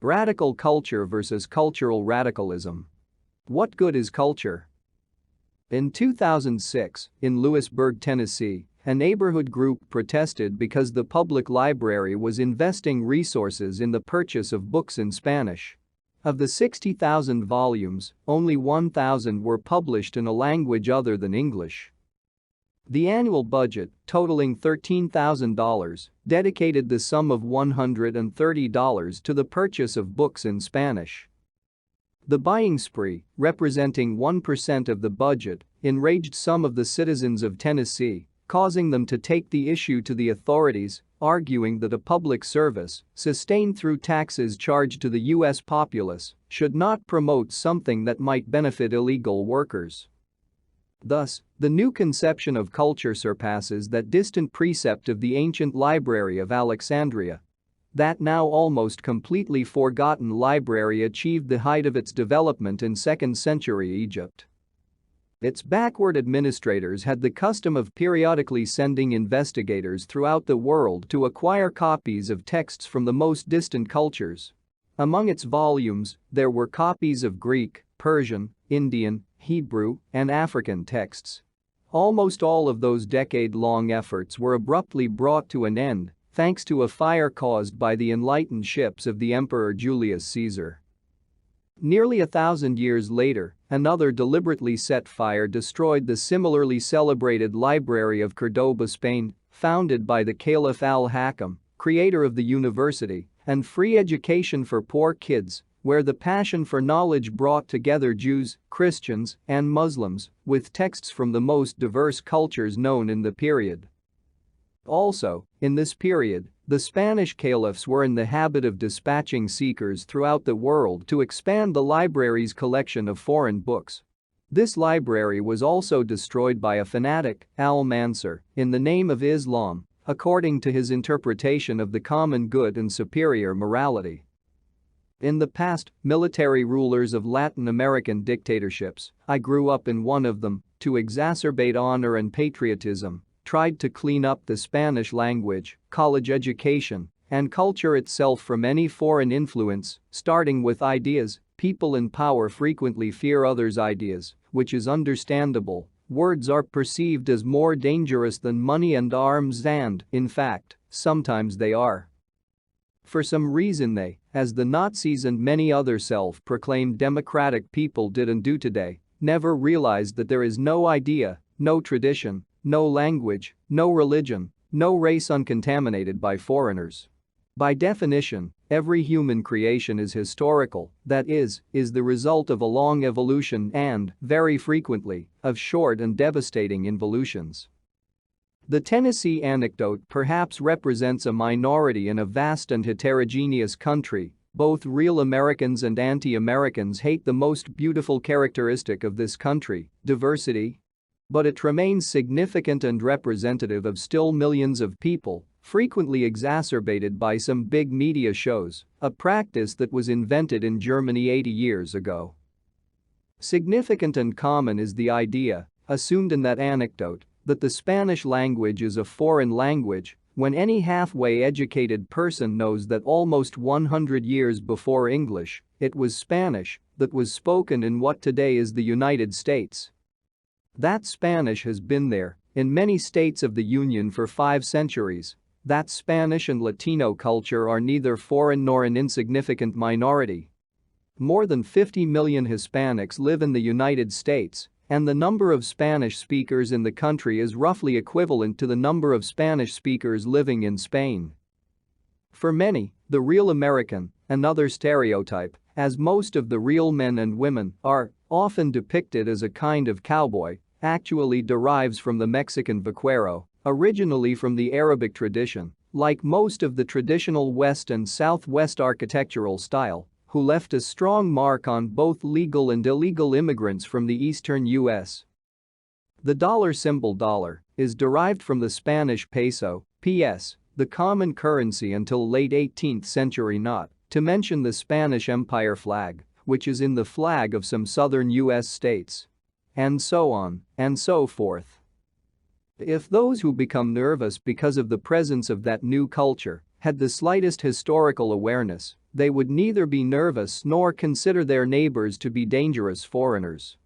Radical culture versus cultural radicalism. What good is culture? In 2006, in Lewisburg, Tennessee, a neighborhood group protested because the public library was investing resources in the purchase of books in Spanish. Of the 60,000 volumes, only 1,000 were published in a language other than English. The annual budget, totaling $13,000, dedicated the sum of $130 to the purchase of books in Spanish. The buying spree, representing 1% of the budget, enraged some of the citizens of Tennessee, causing them to take the issue to the authorities, arguing that a public service, sustained through taxes charged to the U.S. populace, should not promote something that might benefit illegal workers. Thus, the new conception of culture surpasses that distant precept of the ancient Library of Alexandria. That now almost completely forgotten library achieved the height of its development in 2nd century Egypt. Its backward administrators had the custom of periodically sending investigators throughout the world to acquire copies of texts from the most distant cultures. Among its volumes, there were copies of Greek, Persian, Indian, Hebrew, and African texts. Almost all of those decade-long efforts were abruptly brought to an end, thanks to a fire caused by the enlightened ships of the Emperor Julius Caesar. Nearly 1,000 years later, another deliberately set fire destroyed the similarly celebrated Library of Cordoba, Spain, founded by the Caliph al-Hakam, creator of the university and free education for poor kids, where the passion for knowledge brought together Jews, Christians, and Muslims with texts from the most diverse cultures known in the period. Also, in this period, the Spanish caliphs were in the habit of dispatching seekers throughout the world to expand the library's collection of foreign books. This library was also destroyed by a fanatic, al-Mansur, in the name of Islam, according to his interpretation of the common good and superior morality. In the past, military rulers of Latin American dictatorships, I grew up in one of them, to exacerbate honor and patriotism, tried to clean up the Spanish language, college education, and culture itself from any foreign influence, starting with ideas. People in power frequently fear others' ideas, which is understandable. Words are perceived as more dangerous than money and arms and, in fact, sometimes they are. For some reason they, as the Nazis and many other self-proclaimed democratic people did and do today, never realized that there is no idea, no tradition, no language, no religion, no race uncontaminated by foreigners. By definition, every human creation is historical, that is the result of a long evolution and, very frequently, of short and devastating involutions. The Tennessee anecdote perhaps represents a minority in a vast and heterogeneous country. Both real Americans and anti-Americans hate the most beautiful characteristic of this country, diversity. But it remains significant and representative of still millions of people, frequently exacerbated by some big media shows, a practice that was invented in Germany 80 years ago. Significant and common is the idea, assumed in that anecdote, that the Spanish language is a foreign language, when any halfway educated person knows that almost 100 years before English, it was Spanish that was spoken in what today is the United States. That Spanish has been there, in many states of the Union for 5 centuries. That Spanish and Latino culture are neither foreign nor an insignificant minority. More than 50 million Hispanics live in the United States, and the number of Spanish speakers in the country is roughly equivalent to the number of Spanish speakers living in Spain. For many, the real American, another stereotype, as most of the real men and women are often depicted as a kind of cowboy, actually derives from the Mexican vaquero, originally from the Arabic tradition, like most of the traditional West and Southwest architectural style, who left a strong mark on both legal and illegal immigrants from the eastern U.S. The dollar symbol dollar is derived from the Spanish peso, PS, the common currency until late 18th century, not to mention the Spanish Empire flag, which is in the flag of some southern U.S. states. And so on and so forth. If those who become nervous because of the presence of that new culture had the slightest historical awareness, they would neither be nervous nor consider their neighbors to be dangerous foreigners.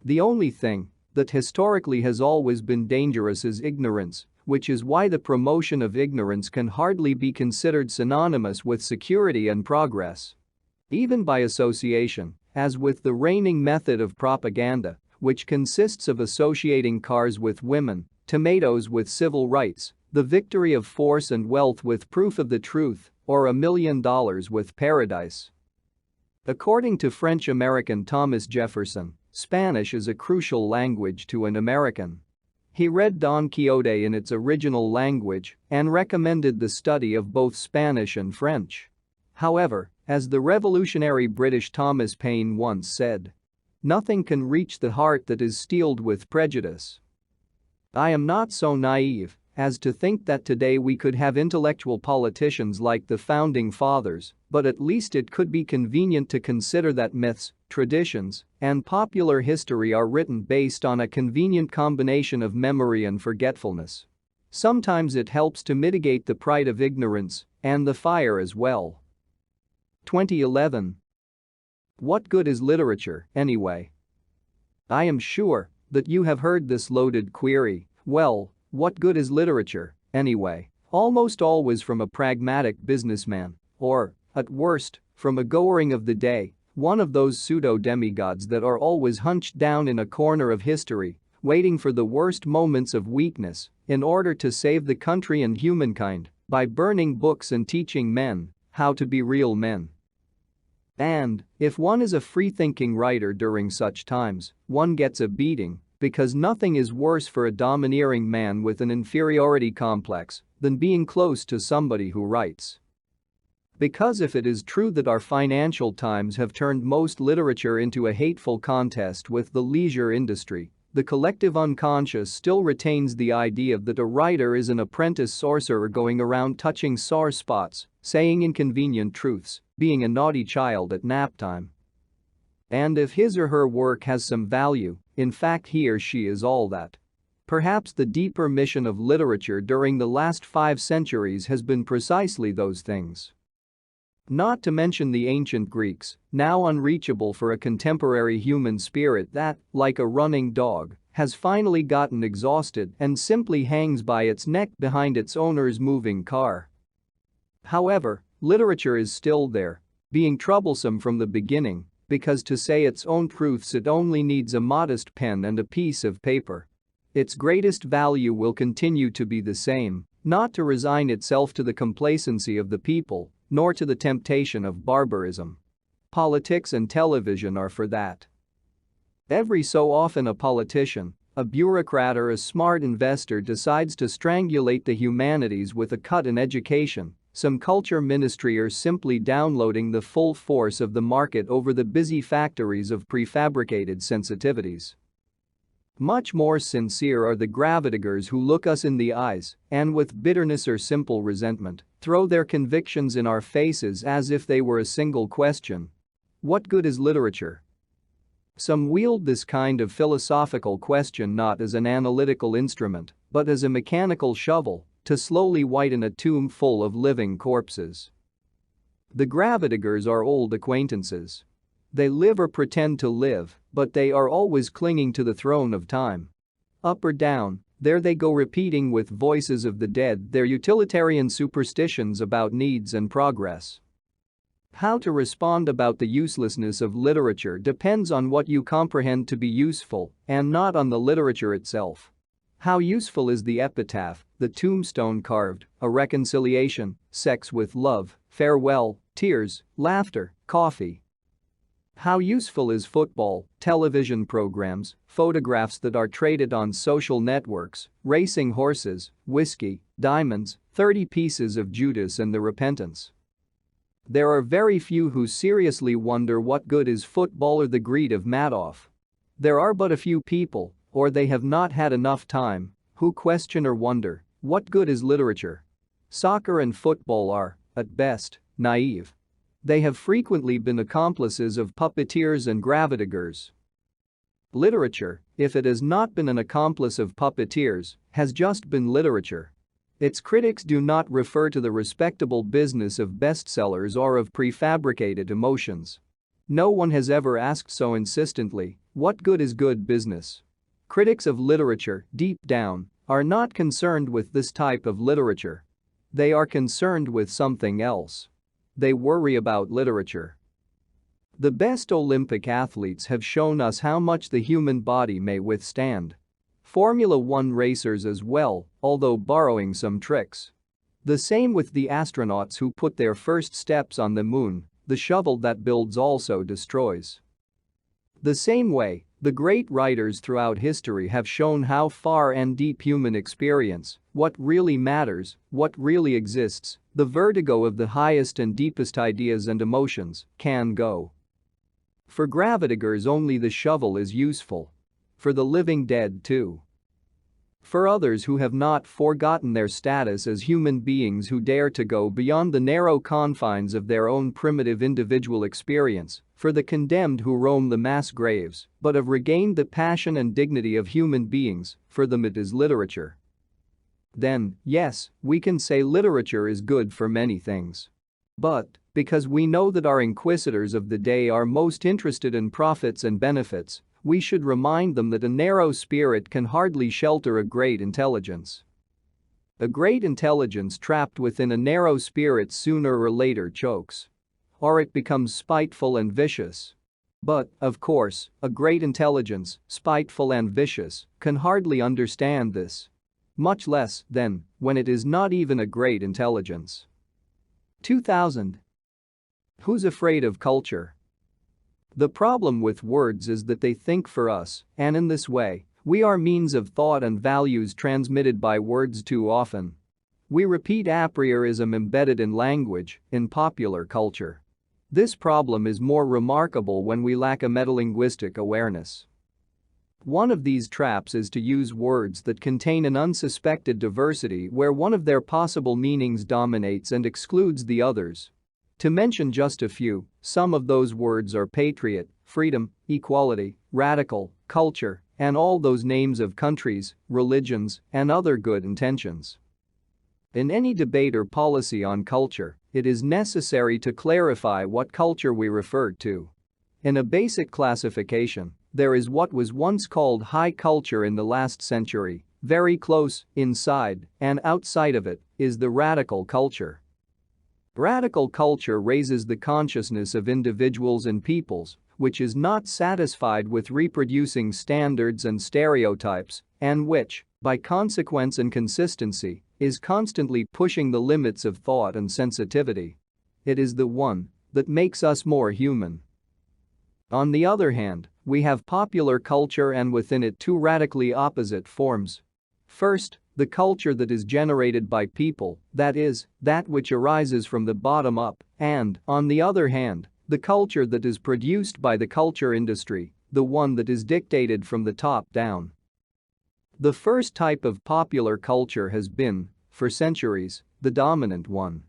The only thing that historically has always been dangerous is ignorance, which is why the promotion of ignorance can hardly be considered synonymous with security and progress. Even by association, as with the reigning method of propaganda, which consists of associating cars with women, tomatoes with civil rights, the victory of force and wealth with proof of the truth, or $1 million with paradise. According to French-American Thomas Jefferson, Spanish is a crucial language to an American. He read Don Quixote in its original language and recommended the study of both Spanish and French. However, as the revolutionary British Thomas Paine once said, "Nothing can reach the heart that is steeled with prejudice." I am not so naive as to think that today we could have intellectual politicians like the Founding Fathers, but at least it could be convenient to consider that myths, traditions, and popular history are written based on a convenient combination of memory and forgetfulness. Sometimes it helps to mitigate the pride of ignorance and the fire as well. 2011. What good is literature, anyway? I am sure that you have heard this loaded query. Well, what good is literature, anyway? Almost always from a pragmatic businessman, or, at worst, from a goering of the day, one of those pseudo-demigods that are always hunched down in a corner of history, waiting for the worst moments of weakness in order to save the country and humankind by burning books and teaching men how to be real men. And, if one is a free-thinking writer during such times, one gets a beating, because nothing is worse for a domineering man with an inferiority complex than being close to somebody who writes. Because if it is true that our financial times have turned most literature into a hateful contest with the leisure industry, the collective unconscious still retains the idea that a writer is an apprentice sorcerer going around touching sore spots, saying inconvenient truths, being a naughty child at nap time. And if his or her work has some value, in fact he or she is all that. Perhaps the deeper mission of literature during the last 5 centuries has been precisely those things. Not to mention the ancient Greeks, now unreachable for a contemporary human spirit that, like a running dog, has finally gotten exhausted and simply hangs by its neck behind its owner's moving car. However, literature is still there, being troublesome from the beginning, because to say its own truths it only needs a modest pen and a piece of paper. Its greatest value will continue to be the same, not to resign itself to the complacency of the people, nor to the temptation of barbarism. Politics and television are for that. Every so often a politician, a bureaucrat or a smart investor decides to strangulate the humanities with a cut in education, some culture ministry or simply downloading the full force of the market over the busy factories of prefabricated sensitivities. Much more sincere are the gravidigers who look us in the eyes and with bitterness or simple resentment, throw their convictions in our faces as if they were a single question. What good is literature? Some wield this kind of philosophical question not as an analytical instrument, but as a mechanical shovel to slowly whiten a tomb full of living corpses. The gravidigers are old acquaintances. They live or pretend to live, but they are always clinging to the throne of time. Up or down, there they go repeating with voices of the dead their utilitarian superstitions about needs and progress. How to respond about the uselessness of literature depends on what you comprehend to be useful and not on the literature itself. How useful is the epitaph, the tombstone carved, a reconciliation, sex with love, farewell, tears, laughter, coffee? How useful is football, television programs, photographs that are traded on social networks, racing horses, whiskey, diamonds, 30 pieces of Judas and the Repentance? There are very few who seriously wonder what good is football or the greed of Madoff. There are but a few people, or they have not had enough time, who question or wonder, what good is literature? Soccer and football are, at best, naive. They have frequently been accomplices of puppeteers and gravidigers. Literature, if it has not been an accomplice of puppeteers, has just been literature. Its critics do not refer to the respectable business of bestsellers or of prefabricated emotions. No one has ever asked so insistently, what good is good business? Critics of literature, deep down, are not concerned with this type of literature. They are concerned with something else. They worry about literature. The best Olympic athletes have shown us how much the human body may withstand. Formula One racers as well, although borrowing some tricks. The same with the astronauts who put their first steps on the moon, the shovel that builds also destroys. The same way, the great writers throughout history have shown how far and deep human experience, what really matters, what really exists, the vertigo of the highest and deepest ideas and emotions, can go. For gravediggers only the shovel is useful. For the living dead too. For others who have not forgotten their status as human beings who dare to go beyond the narrow confines of their own primitive individual experience, for the condemned who roam the mass graves but have regained the passion and dignity of human beings, for them it is literature. Then, yes, we can say literature is good for many things. But, because we know that our inquisitors of the day are most interested in profits and benefits, we should remind them that a narrow spirit can hardly shelter a great intelligence. A great intelligence trapped within a narrow spirit sooner or later chokes. Or it becomes spiteful and vicious. But, of course, a great intelligence, spiteful and vicious, can hardly understand this. Much less, then, when it is not even a great intelligence. 2000. Who's afraid of culture? The problem with words is that they think for us, and in this way, we are means of thought and values transmitted by words too often. We repeat apriorism embedded in language, in popular culture. This problem is more remarkable when we lack a metalinguistic awareness. One of these traps is to use words that contain an unsuspected diversity where one of their possible meanings dominates and excludes the others. To mention just a few, some of those words are patriot, freedom, equality, radical, culture, and all those names of countries, religions, and other good intentions. In any debate or policy on culture, it is necessary to clarify what culture we refer to. In a basic classification, there is what was once called high culture in the last century, very close, inside, and outside of it, is the radical culture. Radical culture raises the consciousness of individuals and peoples, which is not satisfied with reproducing standards and stereotypes, and which, by consequence and consistency, is constantly pushing the limits of thought and sensitivity. It is the one that makes us more human. On the other hand, we have popular culture and within it two radically opposite forms. First, the culture that is generated by people, that is, that which arises from the bottom up, and, on the other hand, the culture that is produced by the culture industry, the one that is dictated from the top down. The first type of popular culture has been, for centuries, the dominant one.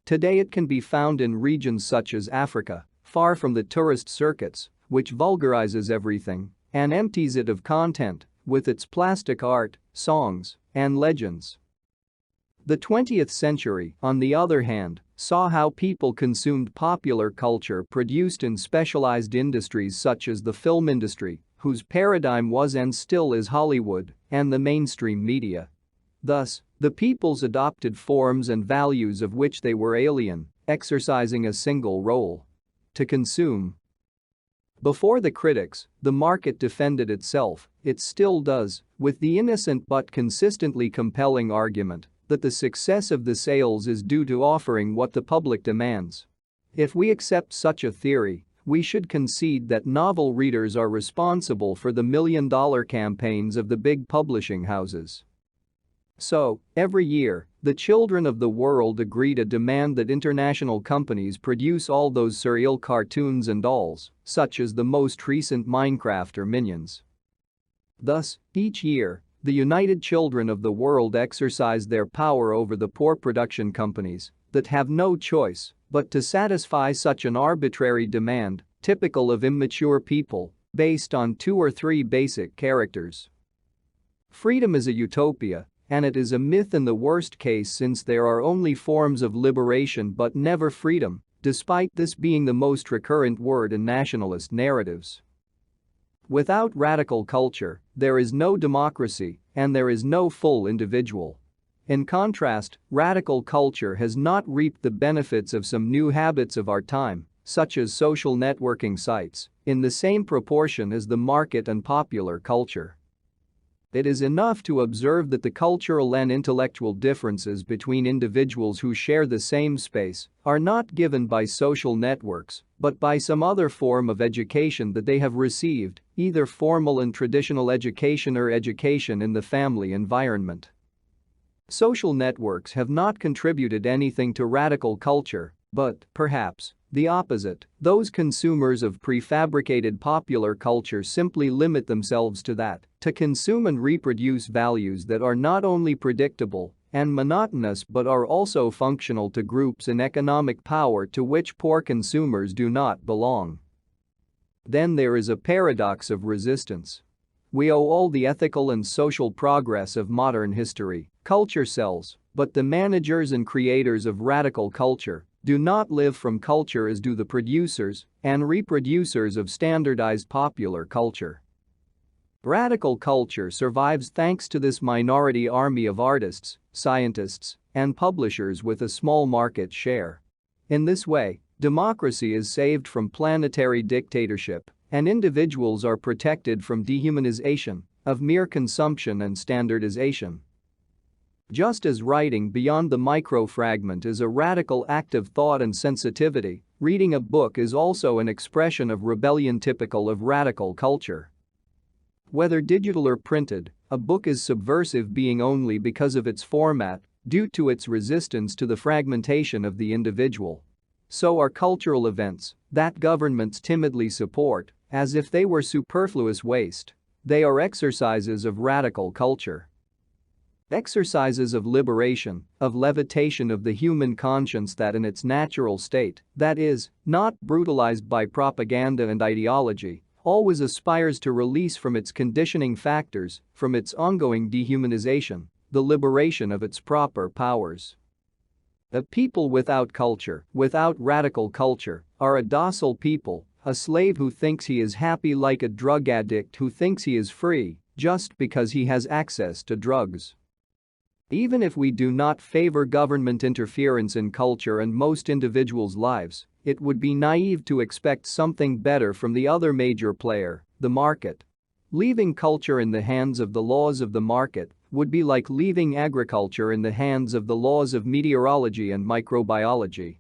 Today it can be found in regions such as Africa, far from the tourist circuits, which vulgarizes everything and empties it of content, with its plastic art, songs, and legends. The 20th century, on the other hand, saw how people consumed popular culture produced in specialized industries such as the film industry, whose paradigm was and still is Hollywood, and the mainstream media. Thus, the peoples adopted forms and values of which they were alien, exercising a single role: to consume. Before the critics, the market defended itself, it still does, with the innocent but consistently compelling argument that the success of the sales is due to offering what the public demands. If we accept such a theory, we should concede that novel readers are responsible for the million-dollar campaigns of the big publishing houses. So, every year, the children of the world agree to demand that international companies produce all those surreal cartoons and dolls, such as the most recent Minecraft or Minions. Thus, each year, the united children of the world exercise their power over the poor production companies that have no choice but to satisfy such an arbitrary demand, typical of immature people, based on 2 or 3 basic characters. Freedom is a utopia, and it is a myth in the worst case since there are only forms of liberation but never freedom, despite this being the most recurrent word in nationalist narratives. Without radical culture, there is no democracy, and there is no full individual. In contrast, radical culture has not reaped the benefits of some new habits of our time, such as social networking sites, in the same proportion as the market and popular culture. It is enough to observe that the cultural and intellectual differences between individuals who share the same space are not given by social networks, but by some other form of education that they have received, either formal and traditional education or education in the family environment. Social networks have not contributed anything to radical culture, but, perhaps, the opposite. Those consumers of prefabricated popular culture simply limit themselves to that, to consume and reproduce values that are not only predictable and monotonous but are also functional to groups in economic power to which poor consumers do not belong. Then there is a paradox of resistance. We owe all the ethical and social progress of modern history, culture cells, but the managers and creators of radical culture do not live from culture as do the producers and reproducers of standardized popular culture. Radical culture survives thanks to this minority army of artists, scientists, and publishers with a small market share. In this way, democracy is saved from planetary dictatorship, and individuals are protected from dehumanization of mere consumption and standardization. Just as writing beyond the microfragment is a radical act of thought and sensitivity, reading a book is also an expression of rebellion typical of radical culture. Whether digital or printed, a book is subversive being only because of its format, due to its resistance to the fragmentation of the individual. So are cultural events that governments timidly support, as if they were superfluous waste. They are exercises of radical culture. Exercises of liberation, of levitation of the human conscience that in its natural state, that is, not brutalized by propaganda and ideology, always aspires to release from its conditioning factors, from its ongoing dehumanization, the liberation of its proper powers. A people without culture, without radical culture, are a docile people, a slave who thinks he is happy like a drug addict who thinks he is free, just because he has access to drugs. Even if we do not favor government interference in culture and most individuals' lives, it would be naive to expect something better from the other major player, the market. Leaving culture in the hands of the laws of the market would be like leaving agriculture in the hands of the laws of meteorology and microbiology.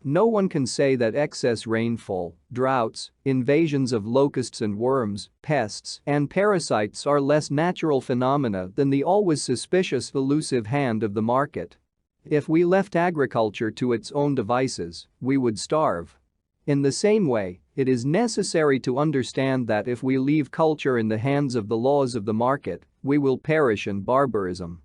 No one can say that excess rainfall, droughts, invasions of locusts and worms, pests, and parasites are less natural phenomena than the always suspicious elusive hand of the market. If we left agriculture to its own devices, we would starve. In the same way, it is necessary to understand that if we leave culture in the hands of the laws of the market, we will perish in barbarism.